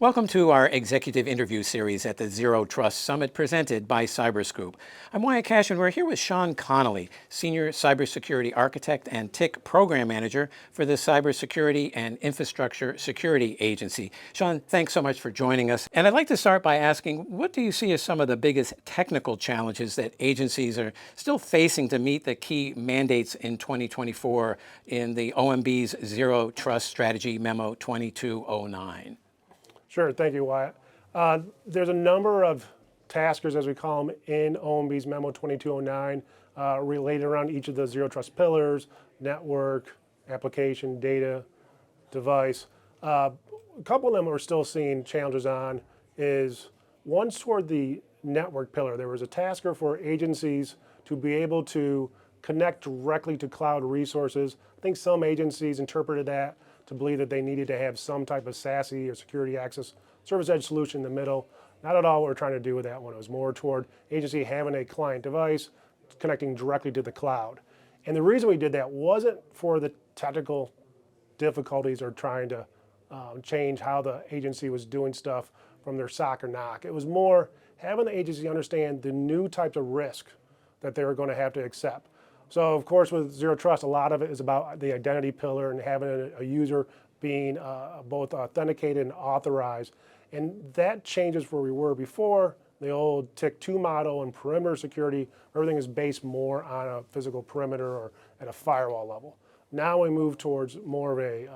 Welcome to our executive interview series at the Zero Trust Summit presented by CyberScoop. I'm Wyatt Cash and we're here with Sean Connelly, Senior Cybersecurity Architect and TIC Program Manager for the Cybersecurity and Infrastructure Security Agency. Sean, thanks so much for joining us. And I'd like to start by asking, what do you see as some of the biggest technical challenges that agencies are still facing to meet the key mandates in 2024 in the OMB's Zero Trust Strategy Memo 2209? Sure, thank you, Wyatt. There's a number of taskers, as we call them, in OMB's Memo 2209 related around each of the Zero Trust pillars: network, application, data, device. A couple of them we're still seeing challenges on is one toward the network pillar. There was a tasker for agencies to be able to connect directly to cloud resources. I think some agencies interpreted that to believe that they needed to have some type of SASE or security access service edge solution in the middle. Not at all what we're trying to do with that one. It was more toward agency having a client device connecting directly to the cloud. And the reason we did that wasn't for the technical difficulties or trying to change how the agency was doing stuff from their SOC or NOC. It was more having the agency understand the new types of risk that they were going to have to accept. So of course with Zero Trust, a lot of it is about the identity pillar and having a user being both authenticated and authorized. And that changes where we were before. The old TIC 2 model and perimeter security, everything is based more on a physical perimeter or at a firewall level. Now we move towards more of a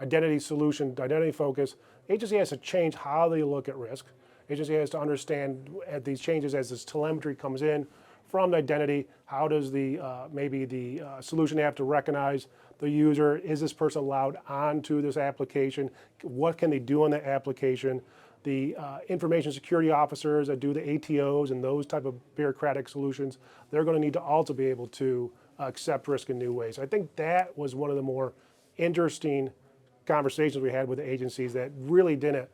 identity solution, identity focus. Agency has to change how they look at risk. Agency has to understand at these changes as this telemetry comes in from the identity, how does the maybe the solution have to recognize the user? Is this person allowed onto this application? What can they do on the application? The information security officers that do the ATOs and those type of bureaucratic solutions, they're going to need to also be able to accept risk in new ways. I think that was one of the more interesting conversations we had with the agencies that really didn't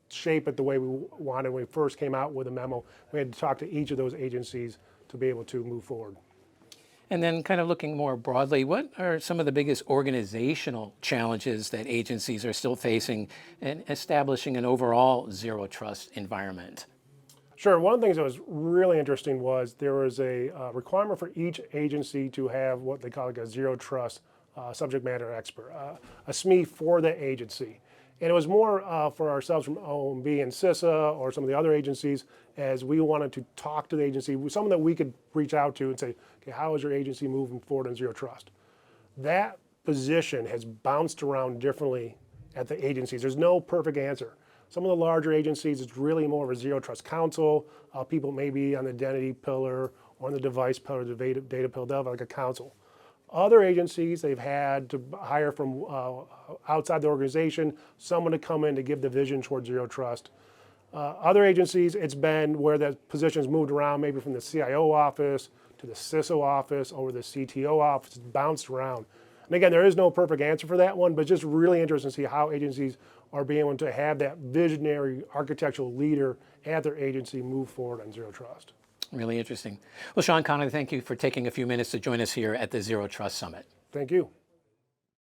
shape it the way we wanted when we first came out with a memo. We had to talk to each of those agencies to be able to move forward. And then kind of looking more broadly, what are some of the biggest organizational challenges that agencies are still facing in establishing an overall zero trust environment? Sure, one of the things that was really interesting was there was a requirement for each agency to have what they call like a zero trust subject matter expert, a SME for the agency. And it was more for ourselves from OMB and CISA or some of the other agencies as we wanted to talk to the agency, someone that we could reach out to and say, okay, how is your agency moving forward on zero trust? That position has bounced around differently at the agencies. There's no perfect answer. Some of the larger agencies, it's really more of a zero trust council. People maybe on the identity pillar or on the device pillar, the data pillar, they'll have like a council. Other agencies, they've had to hire from outside the organization, someone to come in to give the vision towards zero trust. Other agencies, it's been where the positions moved around, maybe from the CIO office to the CISO office or the CTO office, it's bounced around. And again, there is no perfect answer for that one, but just really interesting to see how agencies are being able to have that visionary architectural leader at their agency move forward on zero trust. Really interesting. Well, Sean Connelly, thank you for taking a few minutes to join us here at the Zero Trust Summit. Thank you.